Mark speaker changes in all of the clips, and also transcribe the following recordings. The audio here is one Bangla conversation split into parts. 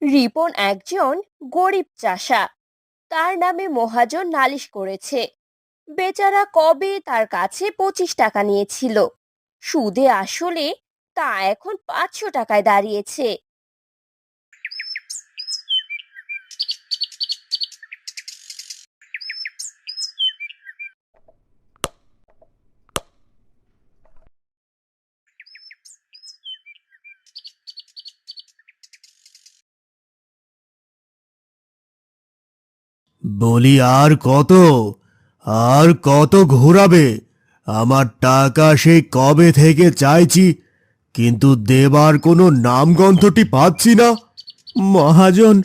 Speaker 1: রিপন একজন গরিব চাষা। তার নামে মহাজন নালিশ করেছে। বেচারা কবে তার কাছে 25 টাকা নিয়েছিল, সুদে আসলে তা এখন 500 টাকায় দাঁড়িয়েছে।
Speaker 2: বলি আর কত ঘোরাবে? আমার টাকা সেই কবে থেকে চাইছি, কিন্তু দেবার কোনো নামগন্ধটি পাচ্ছি না। মহাজন,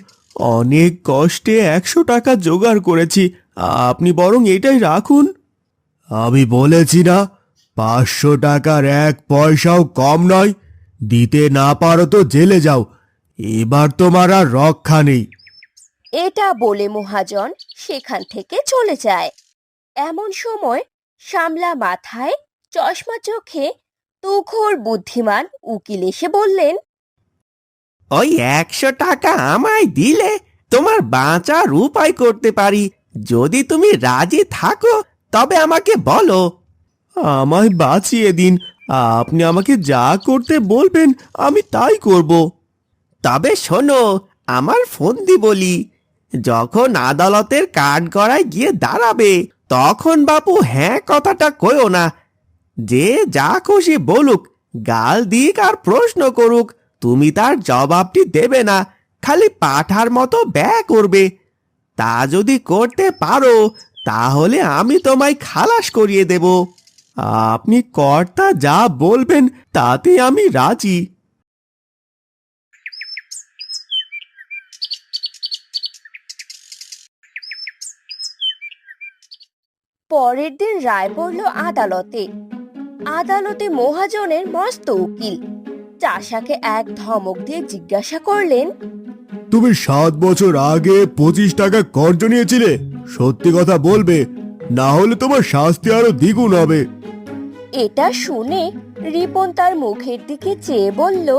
Speaker 2: অনেক কষ্টে 100 টাকা জোগাড় করেছি, আপনি বরং এটাই রাখুন। আমি বলেছি না, 500 টাকার 1 পয়সাও কম নয়। দিতে না পারো তো জেলে যাও, এবার তোমার আর রক্ষা নেই।
Speaker 1: এটা বলে মহাজন সেখান থেকে চলে যায়। এমন সময় সামলা মাথায়, চশমা চোখে, তুখোড় বুদ্ধিমান উকিল এসে বললেন,
Speaker 3: ওই 100 টাকা আমায় দিলে তোমার বাঁচার উপায় করতে পারি। যদি তুমি রাজি থাকো তবে আমাকে বলো।
Speaker 2: আমায় বাঁচিয়ে দিন, আপনি আমাকে যা করতে বলবেন আমি তাই করব।
Speaker 3: তবে শোনো, আমার ফন্দি বলি, যখন আদালতের কাঠগড়ায় গিয়ে দাঁড়াবে তখন বাপু হ্যাঁ কথাটা কইও না। যে যা খুশি বলুক, গাল দিক আর প্রশ্ন করুক, তুমি তার জবাবটি দেবে না, খালি পাঠার মতো ব্যয় করবে। তা যদি করতে পারো তাহলে আমি তোমায় খালাস করিয়ে দেব।
Speaker 2: আপনি কর্তা যা বলবেন তাতে আমি রাজি।
Speaker 1: পরের দিন রায় পড়ল আদালতে। আদালতে মহাজনের মস্ত উকিল চাষাকে এক ধমক দিয়ে জিজ্ঞাসা করলেন,
Speaker 2: তুমি 7 বছর আগে 25 টাকা কর্জ নিয়েছিলে, সত্যি কথা বলবে, না হলে তোমার শাস্তি আরো দ্বিগুণ হবে।
Speaker 1: এটা শুনে রিপন তার মুখের দিকে চেয়ে বলল,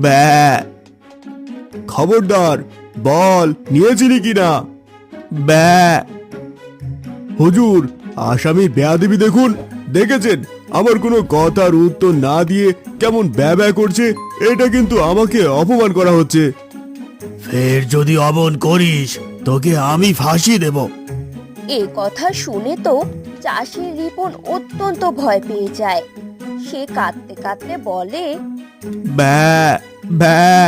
Speaker 2: ব্যা খবরদার, বল নিয়েছিলি কিনা। ব্যা হুজুর, আসামির বেয়াদবি দেখুন, দেখেছেন আমার কোনো কথার উত্তর না দিয়ে কেমন ব্যা করছে। এটা কিন্তু আমাকে অপমান করা হচ্ছে। ফের যদি অমন করিস তোকে আমি ফাঁসি দেব।
Speaker 1: এ কথা শুনে তো চাষির রিপন অত্যন্ত ভয় পেয়ে যায়। সে কাঁদতে কাঁদতে বলে,
Speaker 2: ব্যা ব্যা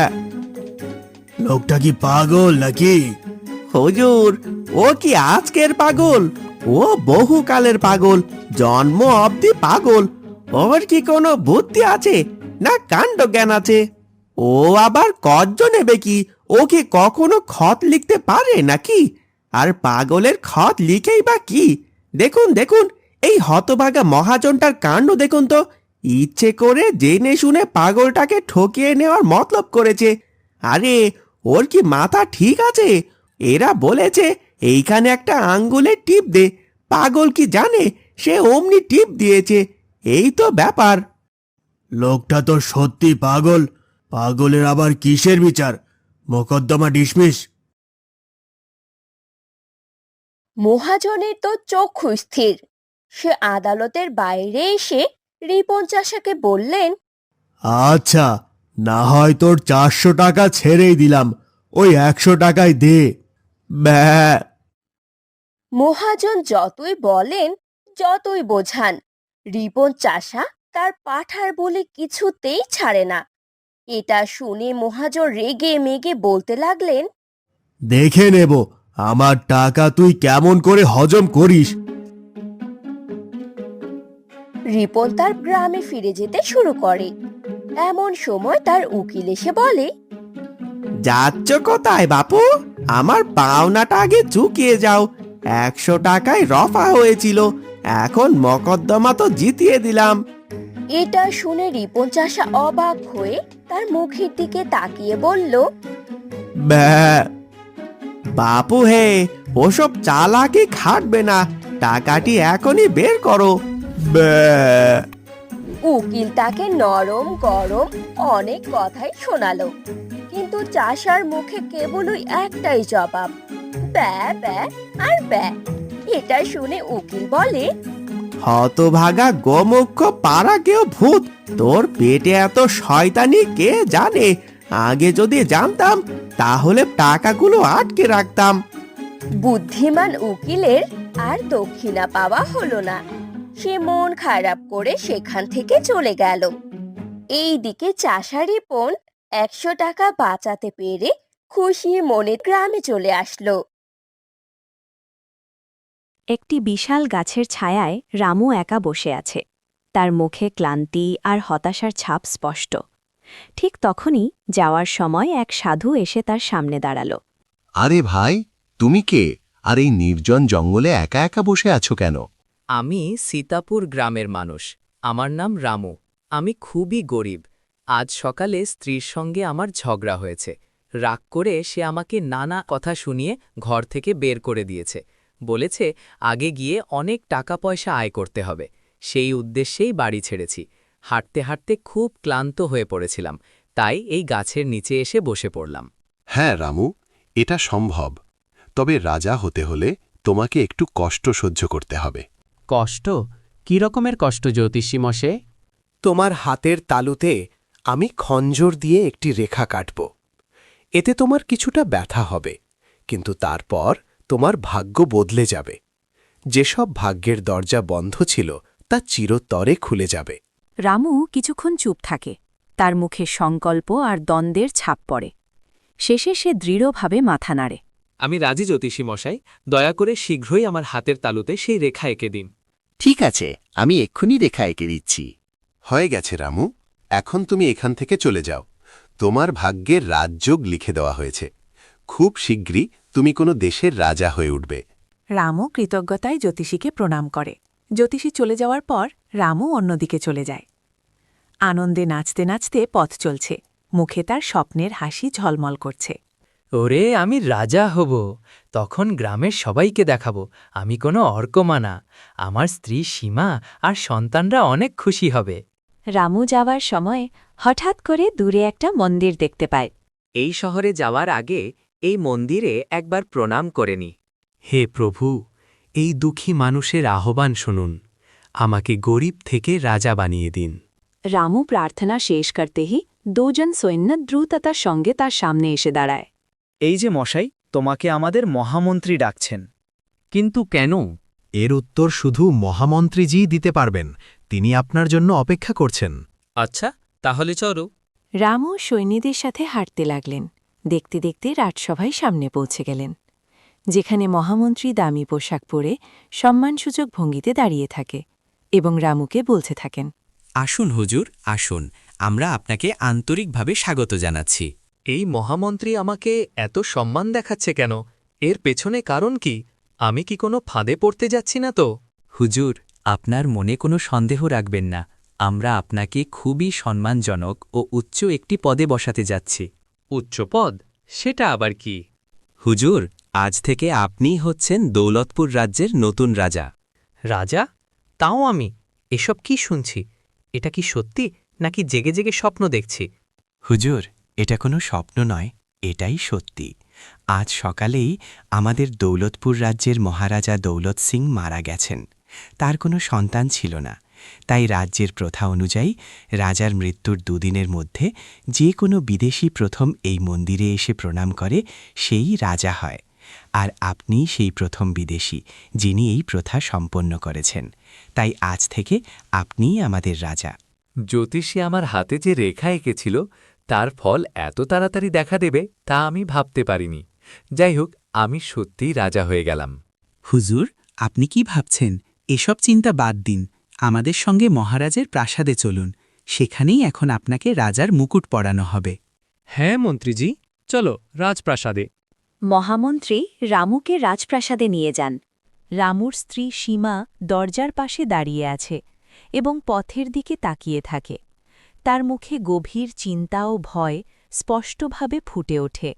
Speaker 2: লোকটা কি পাগল নাকি?
Speaker 3: হুজুর, ও কি আজকের পাগল? ও বহুকালের পাগল, জন্ম অবধি পাগল। ওর কি কোনো বুদ্ধি আছে না কাণ্ড জ্ঞান আছে? ও আবার কর্জ নেবে কি? ও কি কখনো খত লিখতে পারে নাকি? আর পাগলের খত লিখেই বা কি? দেখুন দেখুন, এই হতভাগা মহাজনটার কাণ্ড দেখুন তো। ইচ্ছে করে জেনে শুনে পাগলটাকে ঠকিয়ে নেওয়ার মতলব করেছে। আরে, ওর কি মাথা ঠিক আছে? এরা বলেছে এইখানে একটা আঙ্গুলের টিপ দে। পাগল কি জানে, সে অমনি টিপ দিয়েছে। এই তো ব্যাপার।
Speaker 2: লোকটা তো সত্যি পাগল। পাগলের আবার কিসের বিচার? মোকদ্দমা ডিসমিস।
Speaker 1: মহাজনের তো চক্ষু স্থির। সে আদালতের বাইরে এসে রিপন চাষাকে বললেন,
Speaker 2: আচ্ছা, না হয় তোর 400 টাকা ছেড়েই দিলাম, ওই 100 টাকায় দে। ব্যা
Speaker 1: মহাজন যতই বলেন, যতই বোঝান, রিপন চাষা তার পাঠার বলে কিছুতেই ছাড়ে না। এটা শুনে মহাজন রেগে মেগে বলতে লাগলেন,
Speaker 2: দেখে নেব আমার টাকা তুই কেমন করে হজম করিস।
Speaker 1: রিপন তার গ্রামে ফিরে যেতে শুরু করে। এমন সময় তার উকিল এসে বলে,
Speaker 3: যাচ্ছ কোথায় বাপু? আমার পাওনাটা আগে চুকিয়ে যাও। 100 টাকায় রফা হয়েছিল, এখন মকদ্দমা তো জিতিয়ে দিলাম।
Speaker 1: এটা শুনে রিপন চাষা অবাক হয়ে তার মুখের দিকে তাকিয়ে বলল,
Speaker 2: ব্যা
Speaker 3: বাপু হে, ওসব চালাকি খাটবে না, টাকাটি এখনই বের করো।
Speaker 2: ব্যা
Speaker 1: উকিল তাকে নরম গরম অনেক কথাই শোনালো। কিন্তু চাষার মুখে কেবলই একটাই জবাব, ব্যা ব্যা আর ব্যা। এটা শুনে উকিল বলে,
Speaker 3: হতভাগা গোমুখ্য পাড়া কেউ ভূত, তোর পেটে এত শয়তানি কে জানে। আগে যদি জানতাম তাহলে টাকাগুলো আটকে রাখতাম।
Speaker 1: বুদ্ধিমান উকিলের আর দক্ষিণা পাওয়া হলো না। সে মন খারাপ করে সেখান থেকে চলে গেল। এইদিকে চাষা রিপন 100 টাকা বাঁচাতে পেরে খুশি মনে গ্রামে চলে আসলো।
Speaker 4: একটি বিশাল গাছের ছায়ায় রামু একা বসে আছে। তার মুখে ক্লান্তি আর হতাশার ছাপ স্পষ্ট। ঠিক তখনই যাওয়ার সময় এক সাধু এসে তার সামনে দাঁড়াল।
Speaker 5: আরে ভাই, তুমি কে? আর এই নির্জন জঙ্গলে একা একা বসে আছো কেন?
Speaker 6: আমি সীতাপুর গ্রামের মানুষ। আমার নাম রামু। আমি খুবই গরিব। আজ সকালে স্ত্রীর সঙ্গে আমার ঝগড়া হয়েছে। রাগ করে সে আমাকে নানা কথা শুনিয়ে ঘর থেকে বের করে দিয়েছে। বলেছে আগে গিয়ে অনেক টাকা পয়সা আয় করতে হবে। সেই উদ্দেশ্যেই বাড়ি ছেড়েছি। হাঁটতে হাঁটতে খুব ক্লান্ত হয়ে পড়েছিলাম, তাই এই গাছের নিচে এসে বসে পড়লাম।
Speaker 5: হ্যাঁ রামু, এটা সম্ভব। তবে রাজা হতে হলে তোমাকে একটু কষ্ট সহ্য করতে হবে।
Speaker 7: কষ্ট? কী রকমের কষ্ট জ্যোতিষী মশে?
Speaker 8: তোমার হাতের তালুতে আমি খঞ্জর দিয়ে একটি রেখা কাটব। এতে তোমার কিছুটা ব্যথা হবে, কিন্তু তারপর তোমার ভাগ্য বদলে যাবে। যেসব ভাগ্যের দরজা বন্ধ ছিল তা চিরতরে খুলে যাবে।
Speaker 4: রামু কিছুক্ষণ চুপ থাকে। তার মুখে সংকল্প আর দ্বন্দ্বের ছাপ পড়ে। শেষে সে দৃঢ়ভাবে মাথা নাড়ে।
Speaker 6: আমি রাজি জ্যোতিষী মশাই, দয়া করে শীঘ্রই আমার হাতের তালুতে সেই রেখা এঁকে দিন।
Speaker 9: ঠিক আছে, আমি এক্ষুনি রেখা এঁকে দিচ্ছি।
Speaker 5: হয়ে গেছে রামু, এখন তুমি এখান থেকে চলে যাও। তোমার ভাগ্যের রাজযোগ লিখে দেওয়া হয়েছে। খুব শীঘ্রই তুমি কোনো দেশের রাজা হয়ে উঠবে।
Speaker 10: রামু কৃতজ্ঞতায় জ্যোতিষীকে প্রণাম করে। জ্যোতিষী চলে যাওয়ার পর রামু অন্যদিকে চলে যায়। আনন্দে নাচতে নাচতে পথ চলছে। মুখে তার স্বপ্নের হাসি ঝলমল করছে।
Speaker 6: ওরে, আমি রাজা হব। তখন গ্রামের সবাইকে দেখাবো আমি কোনো অর্কমা না। আমার স্ত্রী সীমা আর সন্তানরা অনেক খুশি হবে।
Speaker 4: রামু যাওয়ার সময় হঠাৎ করে দূরে একটা মন্দির দেখতে পায়।
Speaker 6: এই শহরে যাওয়ার আগে এই মন্দিরে একবার প্রণাম করে নি। হে প্রভু, এই দুঃখী মানুষের আহ্বান শুনুন। আমাকে গরিব থেকে রাজা বানিয়ে দিন।
Speaker 4: রামু প্রার্থনা শেষ করতেই দুজন সৈন্য দ্রুততার সঙ্গে তার সামনে এসে দাঁড়ায়।
Speaker 11: এই যে মশাই, তোমাকে আমাদের মহামন্ত্রী ডাকছেন।
Speaker 6: কিন্তু কেন?
Speaker 12: এর উত্তর শুধু মহামন্ত্রীজিই দিতে পারবেন। তিনি আপনার জন্য অপেক্ষা করছেন।
Speaker 6: আচ্ছা, তাহলে চলো।
Speaker 10: রামু সৈন্যদের সাথে হাঁটতে লাগলেন। দেখতে দেখতে রাজসভায় সামনে পৌঁছে গেলেন, যেখানে মহামন্ত্রী দামি পোশাক পরে সম্মানসূচক ভঙ্গিতে দাঁড়িয়ে থাকে এবং রামুকে বলতে থাকেন,
Speaker 13: আসুন হুজুর, আসুন। আমরা আপনাকে আন্তরিকভাবে স্বাগত জানাচ্ছি।
Speaker 6: এই মহামন্ত্রী আমাকে এত সম্মান দেখাচ্ছে কেন? এর পেছনে কারণ কি? আমি কি কোনো ফাঁদে পড়তে যাচ্ছি না তো?
Speaker 13: হুজুর, আপনার মনে কোনো সন্দেহ রাখবেন না। আমরা আপনাকে খুবই সম্মানজনক ও উচ্চ একটি পদে বসাতে যাচ্ছি।
Speaker 6: উচ্চ পদ? সেটা আবার কি?
Speaker 13: হুজুর, আজ থেকে আপনিই হচ্ছেন দৌলতপুর রাজ্যের নতুন রাজা।
Speaker 6: রাজা? তাও আমি? এসব কি শুনছি? এটা কি সত্যি নাকি জেগে জেগে স্বপ্ন দেখছি?
Speaker 13: হুজুর, এটা কোনো স্বপ্ন নয়, এটাই সত্যি। আজ সকালেই আমাদের দৌলতপুর রাজ্যের মহারাজা দৌলত সিং মারা গেছেন। তার কোনো সন্তান ছিল না, তাই রাজ্যের প্রথা অনুযায়ী রাজার মৃত্যুর দুদিনের মধ্যে যে কোনো বিদেশি প্রথম এই মন্দিরে এসে প্রণাম করে সেই রাজা হয়। আর আপনি সেই প্রথম বিদেশি যিনি এই প্রথা সম্পন্ন করেছেন। তাই আজ থেকে আপনিই আমাদের রাজা।
Speaker 6: জ্যোতিষী আমার হাতে যে রেখা এঁকেছিল তার ফল এত তাড়াতাড়ি দেখা দেবে তা আমি ভাবতে পারিনি। যাই হোক, আমি সত্যিই রাজা হয়ে গেলাম।
Speaker 13: হুজুর, আপনি কি ভাবছেন? এসব চিন্তা বাদ দিন। আমাদের সঙ্গে মহারাজের প্রাসাদে চলুন। সেখানেই এখন আপনাকে রাজার মুকুট পরানো হবে।
Speaker 6: হ্যাঁ মন্ত্রীজি, চলো রাজপ্রাসাদে।
Speaker 4: মহামন্ত্রী রামুকে রাজপ্রাসাদে নিয়ে যান। রামুর স্ত্রী সীমা দরজার পাশে দাঁড়িয়ে আছে এবং পথের দিকে তাকিয়ে থাকে। তার মুখে গভীর চিন্তা ও ভয় স্পষ্টভাবে ফুটে ওঠে।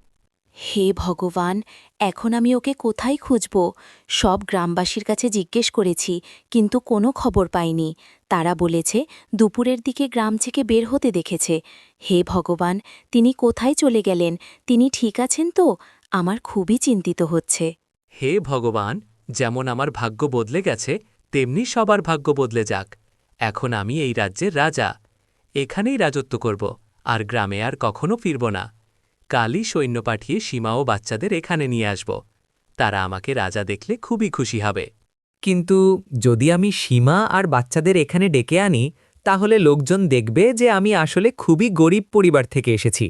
Speaker 10: হে ভগবান, এখন আমি ওকে কোথায় খুঁজব? সব গ্রামবাসীর কাছে জিজ্ঞেস করেছি, কিন্তু কোনো খবর পাইনি। তারা বলেছে দুপুরের দিকে গ্রাম থেকে বের হতে দেখেছে। হে ভগবান, তিনি কোথায় চলে গেলেন? তিনি ঠিক আছেন তো? আমার খুবই চিন্তিত হচ্ছে।
Speaker 6: হে ভগবান, যেমন আমার ভাগ্য বদলে গেছে তেমনি সবার ভাগ্য বদলে যাক। এখন আমি এই রাজ্যের রাজা, এখানেই রাজত্ব করব, আর গ্রামে আর কখনো ফিরব না। কালই সৈন্য পাঠিয়ে সীমা ও বাচ্চাদের এখানে নিয়ে আসব। তারা আমাকে রাজা দেখলে খুবই খুশি হবে। কিন্তু যদি আমি সীমা আর বাচ্চাদের এখানে ডেকে আনি, তাহলে লোকজন দেখবে যে আমি আসলে খুবই গরিব পরিবার থেকে এসেছি।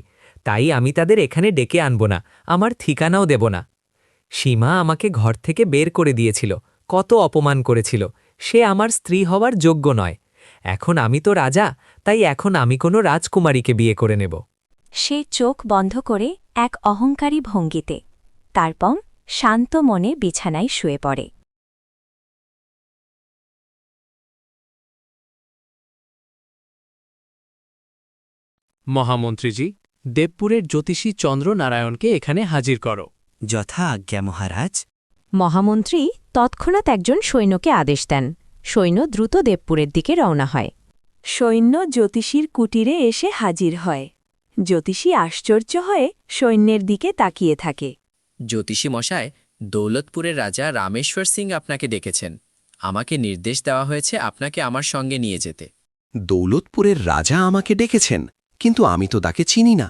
Speaker 6: তাই আমি তাদের এখানে ডেকে আনব না, আমার ঠিকানাও দেব না। সীমা আমাকে ঘর থেকে বের করে দিয়েছিল, কত অপমান করেছিল। সে আমার স্ত্রী হওয়ার যোগ্য নয়। এখন আমি তো রাজা, তাই এখন আমি কোনো রাজকুমারীকে বিয়ে করে নেব।
Speaker 4: সে চোখ বন্ধ করে এক অহংকারী ভঙ্গিতে তারপর শান্ত মনে বিছানায় শুয়ে পড়ে।
Speaker 6: মহামন্ত্রীজি, দেবপুরের জ্যোতিষী চন্দ্রনারায়ণকে এখানে হাজির করো।
Speaker 13: যথা আজ্ঞা মহারাজ।
Speaker 4: মহামন্ত্রী তৎক্ষণাৎ একজন সৈন্যকে আদেশ দেন। সৈন্য দ্রুত দেবপুরের দিকে রওনা হয়। সৈন্য জ্যোতিষীর কুটিরে এসে হাজির হয়। জ্যোতিষী আশ্চর্য হয়ে সৈন্যের দিকে তাকিয়ে থাকে।
Speaker 14: জ্যোতিষী মশাই, দৌলতপুরের রাজা রামেশ্বর সিং আপনাকে ডেকেছেন। আমাকে নির্দেশ দেওয়া হয়েছে আপনাকে আমার সঙ্গে নিয়ে যেতে।
Speaker 8: দৌলতপুরের রাজা আমাকে ডেকেছেন, কিন্তু আমি তো তাকে চিনি না।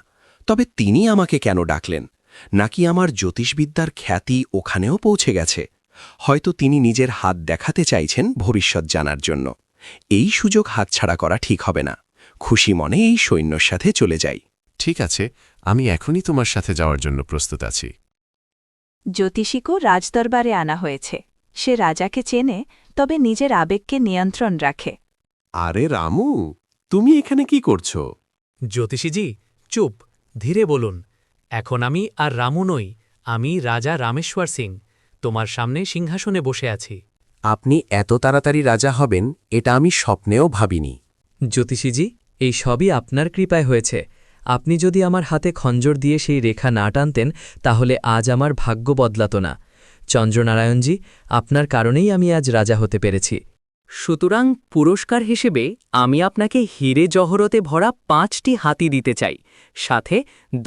Speaker 8: তবে তিনি আমাকে কেন ডাকলেন? নাকি আমার জ্যোতিষবিদ্যার খ্যাতি ওখানেও পৌঁছে গেছে? হয়তো তিনি নিজের হাত দেখাতে চাইছেন ভবিষ্যৎ জানার জন্য। এই সুযোগ হাতছাড়া করা ঠিক হবে না। খুশি মনে এই সৈন্যর সাথে চলে যাই।
Speaker 5: ঠিক আছে, আমি এখনই তোমার সাথে যাওয়ার জন্য প্রস্তুত আছি।
Speaker 4: জ্যোতিষীকেও রাজদরবারে আনা হয়েছে। সে রাজাকে চেনে, তবে নিজের আবেগকে নিয়ন্ত্রণ রাখে।
Speaker 5: আরে রামু, তুমি এখানে কি করছো?
Speaker 6: জ্যোতিষীজি, চুপ, ধীরে বলুন। এখন আমি আর রামু নই, আমি রাজা রামেশ্বর সিং। তোমার সামনে সিংহাসনে বসে আছি।
Speaker 8: আপনি এত তাড়াতাড়ি রাজা হবেন এটা আমি স্বপ্নেও ভাবিনি।
Speaker 6: জ্যোতিষীজি, এই সবই আপনার কৃপায় হয়েছে। আপনি যদি আমার হাতে খঞ্জর দিয়ে সেই রেখা না টানতেন, তাহলে আজ আমার ভাগ্য বদলাত না। চন্দ্রনারায়ণজি, আপনার কারণেই আমি আজ রাজা হতে পেরেছি। সুতরাং পুরস্কার হিসেবে আমি আপনাকে হিরে জহরতে ভরা 5টি হাতি দিতে চাই, সাথে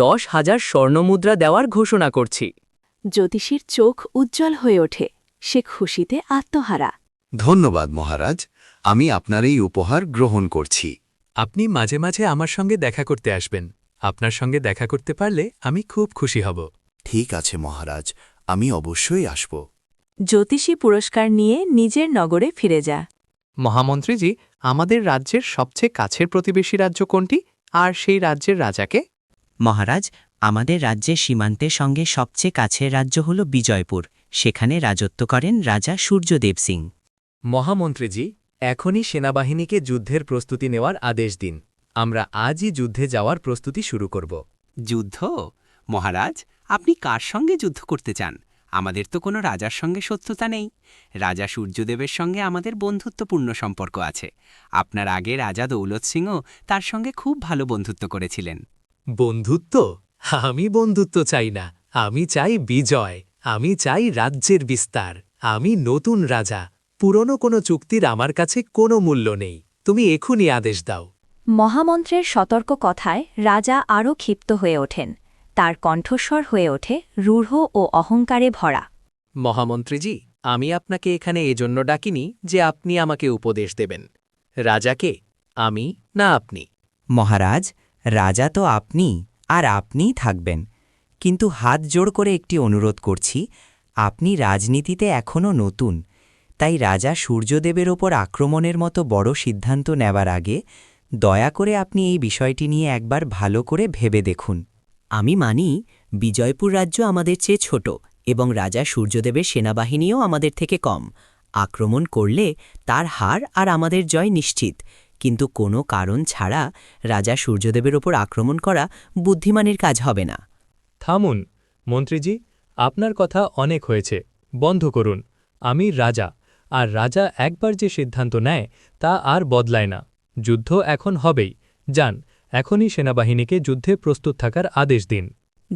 Speaker 6: 10,000 স্বর্ণমুদ্রা দেওয়ার ঘোষণা করছি।
Speaker 10: জ্যোতিষীর চোখ উজ্জ্বল হয়ে ওঠে। সে খুশিতে আত্মহারা।
Speaker 5: ধন্যবাদ মহারাজ, আমি আপনার এই উপহার গ্রহণ করছি।
Speaker 6: আপনি মাঝে মাঝে আমার সঙ্গে দেখা করতে আসবেন। আপনার সঙ্গে দেখা করতে পারলে আমি খুব খুশি হব।
Speaker 5: ঠিক আছে মহারাজ, আমি অবশ্যই আসব।
Speaker 4: জ্যোতিষী পুরস্কার নিয়ে নিজের নগরে ফিরে যা।
Speaker 6: মহামন্ত্রীজি, আমাদের রাজ্যের সবচেয়ে কাছের প্রতিবেশী রাজ্য কোনটি, আর সেই রাজ্যের রাজাকে?
Speaker 13: মহারাজ, আমাদের রাজ্যের সীমান্তের সঙ্গে সবচেয়ে কাছের রাজ্য হল বিজয়পুর। সেখানে রাজত্ব করেন রাজা সূর্যদেব সিং।
Speaker 6: মহামন্ত্রীজি, এখনই সেনাবাহিনীকে যুদ্ধের প্রস্তুতি নেওয়ার আদেশ দিন। আমরা আজই যুদ্ধে যাওয়ার প্রস্তুতি শুরু করব।
Speaker 3: যুদ্ধ? মহারাজ, আপনি কার সঙ্গে যুদ্ধ করতে চান? আমাদের তো কোনো রাজার সঙ্গে শত্রুতা নেই। রাজা সূর্যদেবের সঙ্গে আমাদের বন্ধুত্বপূর্ণ সম্পর্ক আছে। আপনার আগে রাজা দৌলত সিংও তার সঙ্গে খুব ভালো বন্ধুত্ব করেছিলেন।
Speaker 6: বন্ধুত্ব? আমি বন্ধুত্ব চাই না, আমি চাই বিজয়। আমি চাই রাজ্যের বিস্তার। আমি নতুন রাজা। পুরনো কোনো চুক্তির আমার কাছে কোনো মূল্য নেই। তুমি এখনই আদেশ দাও।
Speaker 4: মহামন্ত্রের সতর্ক কথায় রাজা আরও ক্ষিপ্ত হয়ে ওঠেন। তার কণ্ঠস্বর হয়ে ওঠে রূঢ় ও অহংকারে ভরা।
Speaker 6: মহামন্ত্রীজি, আমি আপনাকে এখানে এজন্য ডাকিনি যে আপনি আমাকে উপদেশ দেবেন। রাজাকে আমি, না আপনি?
Speaker 13: মহারাজ, রাজা তো আপনি, আর আপনিই থাকবেন। কিন্তু হাত জোড় করে একটি অনুরোধ করছি, আপনি রাজনীতিতে এখনও নতুন। তাই রাজা সূর্যদেবের ওপর আক্রমণের মতো বড় সিদ্ধান্ত নেবার আগে দয়া করে আপনি এই বিষয়টি নিয়ে একবার ভালো করে ভেবে দেখুন। আমি মানি বিজয়পুর রাজ্য আমাদের চেয়ে ছোট এবং রাজা সূর্যদেবের সেনাবাহিনীও আমাদের থেকে কম। আক্রমণ করলে তার হার আর আমাদের জয় নিশ্চিত, কিন্তু কোনো কারণ ছাড়া রাজা সূর্যদেবের ওপর আক্রমণ করা বুদ্ধিমানের কাজ হবে না।
Speaker 6: থামুন মন্ত্রীজি, আপনার কথা অনেক হয়েছে, বন্ধ করুন। আমি রাজা, আর রাজা একবার যে সিদ্ধান্ত নেয় তা আর বদলায় না। যুদ্ধ এখন হবেই। যান, এখনই সেনাবাহিনীকে যুদ্ধে প্রস্তুত থাকার আদেশ দিন।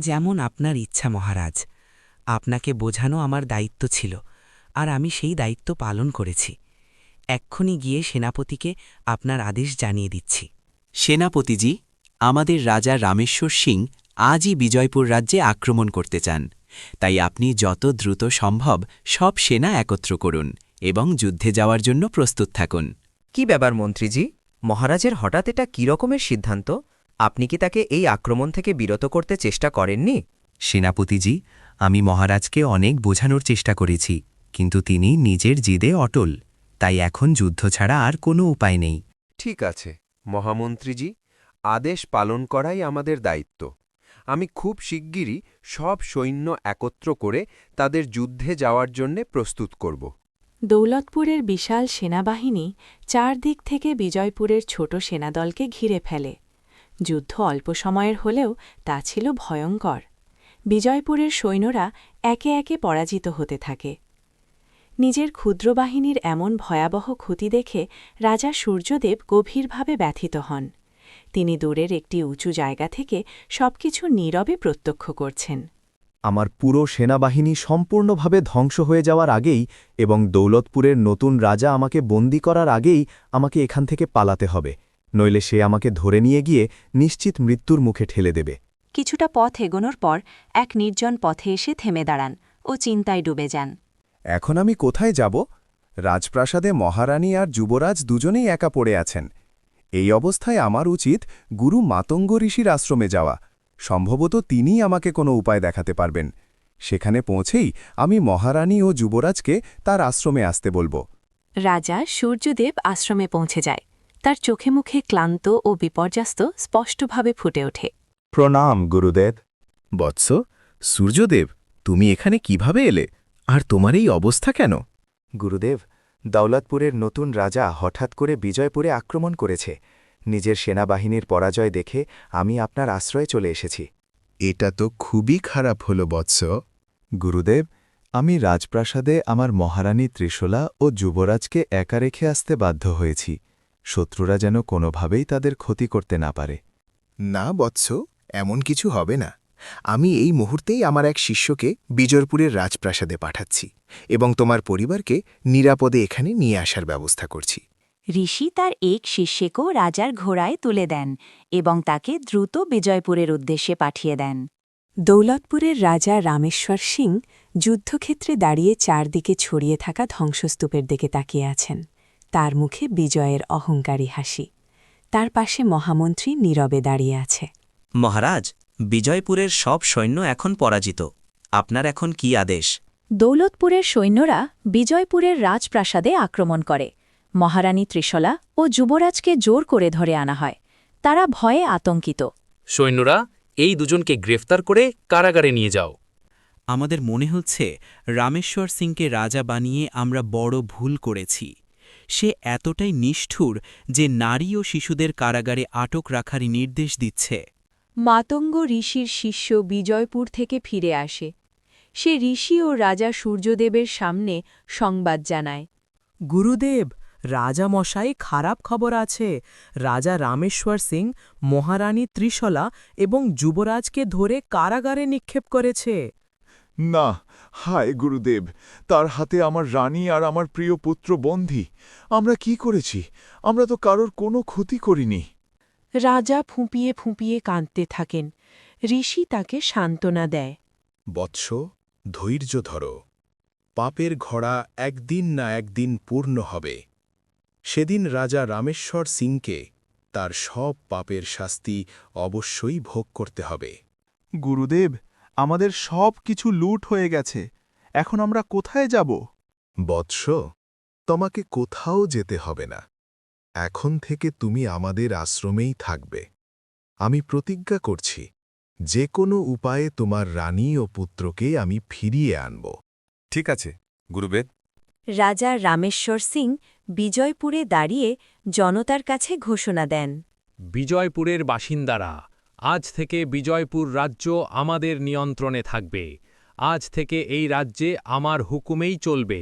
Speaker 13: যেমন আপনার ইচ্ছা মহারাজ। আপনাকে বোঝানো আমার দায়িত্ব ছিল, আর আমি সেই দায়িত্ব পালন করেছি। এক্ষুনি গিয়ে সেনাপতিকে আপনার আদেশ জানিয়ে দিচ্ছি। সেনাপতিজি, আমাদের রাজা রামেশ্বর সিং আজই বিজয়পুর রাজ্যে আক্রমণ করতে চান, তাই আপনি যত দ্রুত সম্ভব সব সেনা একত্র করুন এবং যুদ্ধে যাওয়ার জন্য প্রস্তুত থাকুন।
Speaker 15: কি ব্যাপার মন্ত্রীজি, মহারাজের হঠাৎ এটা কী রকমের সিদ্ধান্ত? আপনি কি তাকে এই আক্রমণ থেকে বিরত করতে চেষ্টা করেননি?
Speaker 13: সেনাপতিজি, আমি মহারাজকে অনেক বোঝানোর চেষ্টা করেছি, কিন্তু তিনি নিজের জিদে অটল। তাই এখন যুদ্ধ ছাড়া আর কোনো উপায় নেই।
Speaker 16: ঠিক আছে মহামন্ত্রীজি, আদেশ পালন করাই আমাদের দায়িত্ব। আমি খুব শিগগিরই সব সৈন্য একত্র করে তাদের যুদ্ধে যাওয়ার জন্যে প্রস্তুত করব।
Speaker 10: দৌলতপুরের বিশাল সেনাবাহিনী চারদিক থেকে বিজয়পুরের ছোট সেনাদলকে ঘিরে ফেলে। যুদ্ধ অল্প সময়ের হলেও তা ছিল ভয়ঙ্কর। বিজয়পুরের সৈন্যরা একে একে পরাজিত হতে থাকে। নিজের ক্ষুদ্র বাহিনীর এমন ভয়াবহ ক্ষতি দেখে রাজা সূর্যদেব গভীরভাবে ব্যথিত হন। তিনি দূরের একটি উঁচু জায়গা থেকে সবকিছু নীরবে প্রত্যক্ষ করছেন।
Speaker 17: আমার পুরো সেনাবাহিনী সম্পূর্ণভাবে ধ্বংস হয়ে যাওয়ার আগেই এবং দৌলতপুরের নতুন রাজা আমাকে বন্দী করার আগেই আমাকে এখান থেকে পালাতে হবে, নইলে সে আমাকে ধরে নিয়ে গিয়ে নিশ্চিত মৃত্যুর মুখে ঠেলে দেবে।
Speaker 4: কিছুটা পথ এগোনোর পর এক নির্জন পথে এসে থেমে দাঁড়ান ও চিন্তায় ডুবে যান।
Speaker 17: এখন আমি কোথায় যাব? রাজপ্রাসাদে মহারানী আর যুবরাজ দুজনেই একা পড়ে আছেন। এই অবস্থায় আমার উচিত গুরু মাতঙ্গ ঋষির আশ্রমে যাওয়া। সম্ভবত তিনিই আমাকে কোনো উপায় দেখাতে পারবেন। সেখানে পৌঁছেই আমি মহারানী ও যুবরাজকে তার আশ্রমে আসতে বলবো।
Speaker 10: রাজা সূর্যদেব আশ্রমে পৌঁছে যায়। তার চোখে মুখে ক্লান্ত ও বিপর্যস্ত স্পষ্টভাবে ফুটে ওঠে।
Speaker 17: প্রণাম গুরুদেব। বৎস, সূর্যদেব, তুমি এখানে কিভাবে এলে? আর তোমার এই অবস্থা কেন? গুরুদেব, দৌলতপুরের নতুন রাজা হঠাৎ করে বিজয়পুরে আক্রমণ করেছে। নিজের সেনাবাহিনীর পরাজয় দেখে আমি আপনার আশ্রয়ে চলে এসেছি।
Speaker 18: এটা তো খুবই খারাপ হলো বৎস।
Speaker 17: গুরুদেব, আমি রাজপ্রাসাদে আমার মহারানী ত্রিশলা ও যুবরাজকে একা রেখে আসতে বাধ্য হয়েছি। শত্রুরা যেন কোনোভাবেই তাদের ক্ষতি করতে না পারে।
Speaker 18: না বৎস, এমন কিছু হবে না। আমি এই মুহূর্তেই আমার এক শিষ্যকে বিজয়পুরের রাজপ্রাসাদে পাঠাচ্ছি এবং তোমার পরিবারকে নিরাপদে এখানে নিয়ে আসার ব্যবস্থা করছি।
Speaker 4: ঋষি তার এক শিষ্যকেও রাজার ঘোড়ায় তুলে দেন এবং তাকে দ্রুত বিজয়পুরের উদ্দেশ্যে পাঠিয়ে দেন।
Speaker 10: দৌলতপুরের রাজা রামেশ্বর সিং যুদ্ধক্ষেত্রে দাঁড়িয়ে চারদিকে ছড়িয়ে থাকা ধ্বংসস্তূপের দিকে তাকিয়ে আছেন। তার মুখে বিজয়ের অহংকারী হাসি। তার পাশে মহামন্ত্রী নীরবে দাঁড়িয়ে আছে।
Speaker 15: মহারাজ, বিজয়পুরের সব সৈন্য এখন পরাজিত। আপনার এখন কি আদেশ?
Speaker 4: দৌলতপুরের সৈন্যরা বিজয়পুরের রাজপ্রাসাদে আক্রমণ করে। মহারানী ত্রিশলা ও যুবরাজকে জোর করে ধরে আনা হয়। তারা ভয়ে আতঙ্কিত।
Speaker 19: সৈন্যরা, এই দুজনকে গ্রেফতার করে কারাগারে নিয়ে যাও।
Speaker 13: আমাদের মনে হচ্ছে রামেশ্বর সিংকে রাজা বানিয়ে আমরা বড় ভুল করেছি। সে এতটাই নিষ্ঠুর যে নারী ও শিশুদের কারাগারে আটক রাখার নির্দেশ দিচ্ছে।
Speaker 10: মাতঙ্গ ঋষির শিষ্য বিজয়পুর থেকে ফিরে আসে। সে ঋষি ও রাজা সূর্যদেবের সামনে সংবাদ জানায়।
Speaker 20: গুরুদেব, রাজামশাই, খারাপ খবর আছে। রাজা রামেশ্বর সিং মহারানী ত্রিশলা এবং যুবরাজকে ধরে কারাগারে নিক্ষেপ করেছে।
Speaker 21: না, হায় গুরুদেব, তার হাতে আমার রানী আর আমার প্রিয় পুত্র বন্দী। আমরা কি করেছি? আমরা তো কারোর কোনো ক্ষতি করিনি।
Speaker 10: রাজা ফুঁপিয়ে ফুঁপিয়ে কাঁদতে থাকেন। ঋষি তাকে সান্ত্বনা দেয়।
Speaker 18: বৎস, ধৈর্য ধরো। পাপের ঘোড়া একদিন না একদিন পূর্ণ হবে। সেদিন রাজা রামেশ্বর সিংকে তার সব পাপের শাস্তি অবশ্যই ভোগ করতে হবে।
Speaker 21: গুরুদেব, আমাদের সব কিছু লুট হয়ে গেছে। এখন আমরা কোথায় যাব?
Speaker 18: বৎস, তোমাকে কোথাও যেতে হবে না। এখন থেকে তুমি আমাদের আশ্রমেই থাকবে। আমি প্রতিজ্ঞা করছি, যে কোনো উপায়ে তোমার রানী ও পুত্রকে আমি ফিরিয়ে আনব।
Speaker 22: ঠিক আছে গুরুদেব।
Speaker 4: রাজা রামেশ্বর সিং বিজয়পুরে দাঁড়িয়ে জনতার কাছে ঘোষণা দেন।
Speaker 19: বিজয়পুরের বাসিন্দারা, আজ থেকে বিজয়পুর রাজ্য আমাদের নিয়ন্ত্রণে থাকবে। আজ থেকে এই রাজ্যে আমার হুকুমেই চলবে।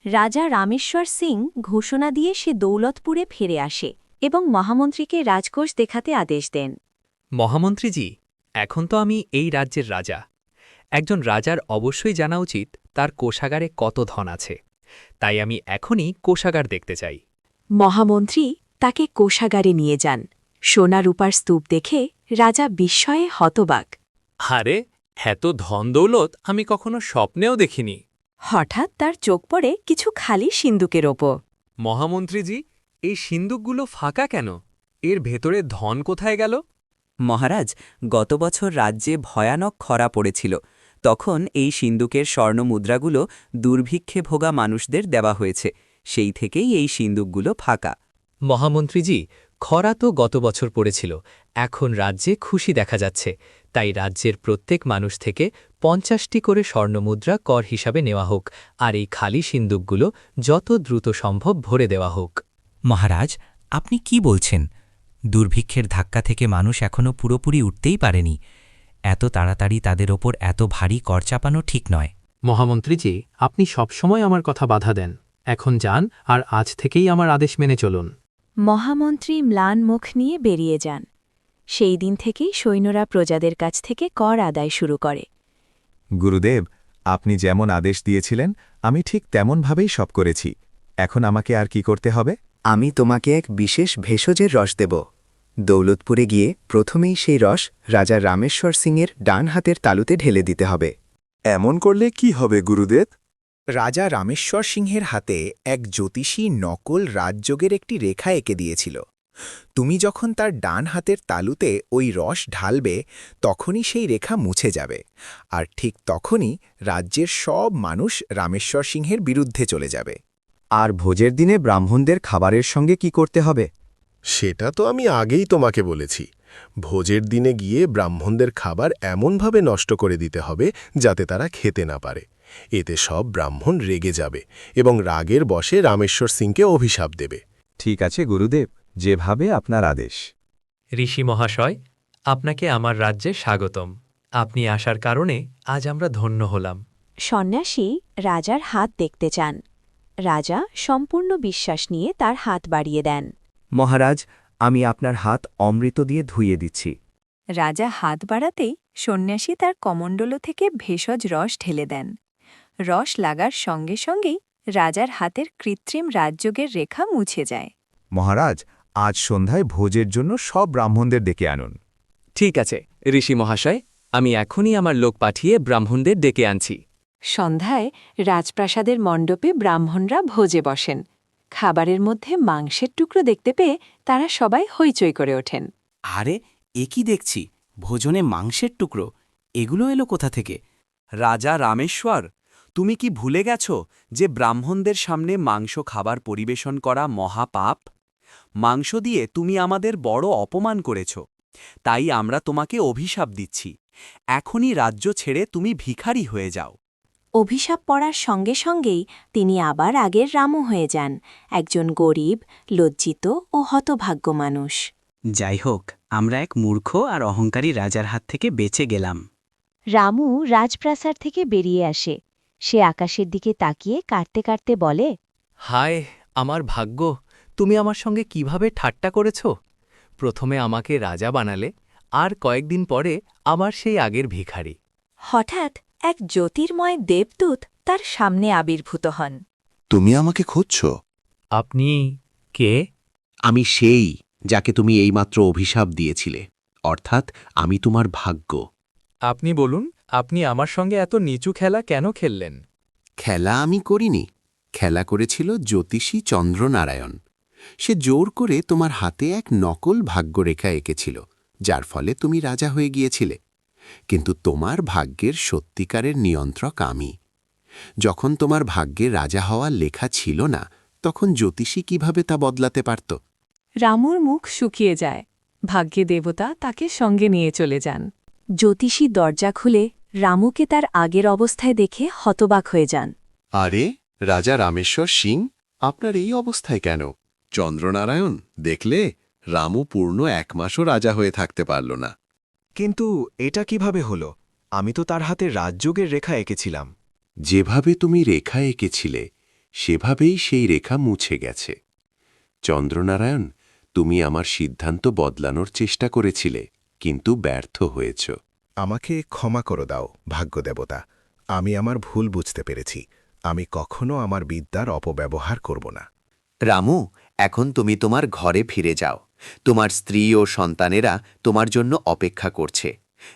Speaker 4: রাজা রামেশ্বর সিং ঘোষণা দিয়ে সে দৌলতপুরে ফিরে আসে এবং মহামন্ত্রীকে রাজকোষ দেখাতে আদেশ দেন।
Speaker 6: মহামন্ত্রীজি,
Speaker 1: এখন তো আমি এই রাজ্যের রাজা। একজন রাজার অবশ্যই জানা উচিত তার কোষাগারে কত ধন আছে। তাই আমি এখনই কোষাগার দেখতে চাই।
Speaker 4: মহামন্ত্রী তাকে কোষাগারে নিয়ে যান। সোনা রূপার স্তূপ দেখে রাজা বিস্ময়ে হতবাক।
Speaker 19: আরে এত ধন দৌলত আমি কখনো স্বপ্নেও দেখিনি।
Speaker 4: হঠাৎ তার চোখ পড়ে কিছু খালি সিন্দুকের ওপর।
Speaker 19: মহামন্ত্রীজি, এই সিন্দুকগুলো ফাঁকা কেন? এর ভেতরে ধন কোথায় গেল?
Speaker 2: মহারাজ, গত বছর রাজ্যে ভয়ানক খরা পড়েছিল। তখন এই সিন্দুকের স্বর্ণমুদ্রাগুলো দুর্ভিক্ষে ভোগা মানুষদের দেওয়া হয়েছে। সেই থেকেই এই সিন্দুকগুলো ফাঁকা।
Speaker 1: মহামন্ত্রীজি, খরা তো গত বছর পড়েছিল। এখন রাজ্যে খুশি দেখা যাচ্ছে। তাই রাজ্যের প্রত্যেক মানুষ থেকে ৫০টি করে স্বর্ণমুদ্রা কর হিসাবে নেওয়া হোক, আর এই খালি সিন্দুকগুলো যত দ্রুত সম্ভব ভরে দেওয়া হোক।
Speaker 13: মহারাজ, আপনি কি বলছেন? দুর্ভিক্ষের ধাক্কা থেকে মানুষ এখনও পুরোপুরি উঠতেই পারেনি। এত তাড়াতাড়ি তাদের ওপর এত ভারী কর চাপানো ঠিক নয়।
Speaker 7: মহামন্ত্রীজি, আপনি সবসময় আমার কথা বাধা দেন। এখন যান আর আজ থেকেই আমার আদেশ মেনে চলুন।
Speaker 4: মহামন্ত্রী ম্লান মুখ নিয়ে বেরিয়ে যান। সেই দিন থেকেই সৈন্যরা প্রজাদের কাছ থেকে কর আদায় শুরু করে।
Speaker 17: গুরুদেব, আপনি যেমন আদেশ দিয়েছিলেন আমি ঠিক তেমনভাবেই সব করেছি। এখন আমাকে আর কি করতে হবে?
Speaker 15: আমি তোমাকে এক বিশেষ ভেষজের রস দেব। দৌলতপুরে গিয়ে প্রথমেই সেই রস রাজা রামেশ্বর সিংয়ের ডান হাতের তালুতে ঢেলে দিতে হবে।
Speaker 17: এমন করলে কি হবে গুরুদেব?
Speaker 8: রাজা রামেশ্বর সিংহের হাতে এক জ্যোতিষী নকল রাজযোগের একটি রেখা এঁকে দিয়েছিল। তুমি যখন তার ডান হাতের তালুতে ওই রস ঢালবে তখনই সেই রেখা মুছে যাবে, আর ঠিক তখনই রাজ্যের সব মানুষ রামেশ্বর সিংহের বিরুদ্ধে চলে যাবে।
Speaker 17: আর ভোজের দিনে ব্রাহ্মণদের খাবারের সঙ্গে কি করতে হবে?
Speaker 23: সেটা তো আমি আগেই তোমাকে বলেছি। ভোজের দিনে গিয়ে ব্রাহ্মণদের খাবার এমনভাবে নষ্ট করে দিতে হবে যাতে তারা খেতে না পারে। এতে সব ব্রাহ্মণ রেগে যাবে এবং রাগের বশে রামেশ্বর সিংকে অভিশাপ দেবে।
Speaker 17: ঠিক আছে গুরুদেব, যেভাবে আপনার আদেশ।
Speaker 1: ঋষি মহাশয়, আপনাকে আমার রাজ্যে স্বাগতম। আপনি আসার কারণে আজ আমরা ধন্য হলাম।
Speaker 4: সন্ন্যাসী রাজার হাত দেখতে চান। রাজা সম্পূর্ণ বিশ্বাস নিয়ে তার হাত বাড়িয়ে দেন।
Speaker 15: মহারাজ, আমি আপনার হাত অমৃত দিয়ে ধুইয়ে দিচ্ছি।
Speaker 10: রাজা হাত বাড়াতেই সন্ন্যাসী তার কমণ্ডল থেকে ভেষজ রস ঢেলে দেন। রস লাগার সঙ্গে সঙ্গেই রাজার হাতের কৃত্রিম রাজযোগের রেখা মুছে যায়।
Speaker 17: মহারাজ, আজ সন্ধ্যায় ভোজের জন্য সব ব্রাহ্মণদের ডেকে আনুন।
Speaker 1: ঠিক আছে ঋষি মহাশয়, আমি এখনই আমার লোক পাঠিয়ে ব্রাহ্মণদের ডেকে আনছি।
Speaker 10: সন্ধ্যায় রাজপ্রাসাদের মণ্ডপে ব্রাহ্মণরা ভোজে বসেন। খাবারের মধ্যে মাংসের টুকরো দেখতে পেয়ে তারা সবাই হইচই করে ওঠেন।
Speaker 2: আরে, এ কি দেখছি? ভোজনে মাংসের টুকরো? এগুলো এলো কোথা থেকে? রাজা রামেশ্বর, তুমি কি ভুলে গেছ যে ব্রাহ্মণদের সামনে মাংস খাবার পরিবেশন করা মহাপাপ? মাংস দিয়ে তুমি আমাদের বড় অপমান করেছ। তাই আমরা তোমাকে অভিশাপ দিচ্ছি। এখনই রাজ্য ছেড়ে তুমি ভিখারি হয়ে যাও।
Speaker 4: অভিশাপ পড়ার সঙ্গে সঙ্গেই তিনি আবার আগের রামু হয়ে যান, একজন গরিব, লজ্জিত ও হতভাগ্য মানুষ।
Speaker 2: যাই হোক, আমরা এক মূর্খ আর অহংকারী রাজার হাত থেকে বেঁচে গেলাম।
Speaker 4: রামু রাজপ্রাসাদ থেকে বেরিয়ে আসে। সে আকাশের দিকে তাকিয়ে কাটতে কাটতে বলে,
Speaker 1: হায় আমার ভাগ্য, তুমি আমার সঙ্গে কিভাবে ঠাট্টা করেছ? প্রথমে আমাকে রাজা বানালে, আর কয়েকদিন পরে আবার সেই আগের ভিখারি।
Speaker 10: হঠাৎ এক জ্যোতির্ময় দেবদূত তার সামনে আবির্ভূত হন।
Speaker 5: তুমি আমাকে খুঁজছ?
Speaker 1: আপনি কে?
Speaker 5: আমি সেই যাকে তুমি এইমাত্র অভিশাপ দিয়েছিলে, অর্থাৎ আমি তোমার ভাগ্য।
Speaker 19: আপনি বলুন, আপনি আমার সঙ্গে এত নিচু খেলা কেন খেললেন?
Speaker 5: খেলা আমি করিনি, খেলা করেছিল জ্যোতিষী চন্দ্রনারায়ণ। সে জোর করে তোমার হাতে এক নকল ভাগ্যরেখা এঁকেছিল, যার ফলে তুমি রাজা হয়ে গিয়েছিলে। কিন্তু তোমার ভাগ্যের সত্যিকারের নিয়ন্ত্রক আমি। যখন তোমার ভাগ্যে রাজা হওয়ার লেখা ছিল না, তখন জ্যোতিষী কিভাবে তা বদলাতে পারত?
Speaker 10: রামুর মুখ শুকিয়ে যায়। ভাগ্যে দেবতা তাকে সঙ্গে নিয়ে চলে যান।
Speaker 4: জ্যোতিষী দরজা খুলে রামুকে তার আগের অবস্থায় দেখে হতবাক হয়ে যান।
Speaker 5: আরে, রাজা রামেশ্বর সিং, আপনার এই অবস্থায় কেন? চন্দ্রনারায়ণ, দেখলে রামু পূর্ণ 1 মাসও রাজা হয়ে থাকতে পারল না।
Speaker 8: কিন্তু এটা কিভাবে হলো? আমি তো তার হাতে রাজযোগের রেখা এঁকেছিলাম।
Speaker 5: যেভাবে তুমি রেখা এঁকেছিলে সেভাবেই সেই রেখা মুছে গেছে। চন্দ্রনারায়ণ, তুমি আমার সিদ্ধান্ত বদলানোর চেষ্টা করেছিলে, কিন্তু ব্যর্থ হয়েছ।
Speaker 23: আমাকে ক্ষমা করে দাও ভাগ্যদেবতা, আমি আমার ভুল বুঝতে পেরেছি। আমি কখনো আমার বিদ্যার অপব্যবহার করব না।
Speaker 5: রামু, এখন তুমি তোমার ঘরে ফিরে যাও। তোমার স্ত্রী ও সন্তানেরা তোমার জন্য অপেক্ষা করছে।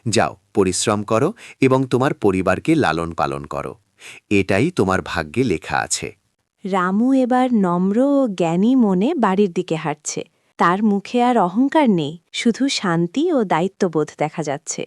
Speaker 5: যাও, পরিশ্রম করো এবং তোমার পরিবারকে লালন পালন করো। এটাই তোমার ভাগ্যে লেখা আছে।
Speaker 4: রামু এবার নম্র ও জ্ঞানী মনে বাড়ির দিকে হাঁটছে। তার মুখে আর অহংকার নেই, শুধু শান্তি ও দায়িত্ববোধ দেখা যাচ্ছে।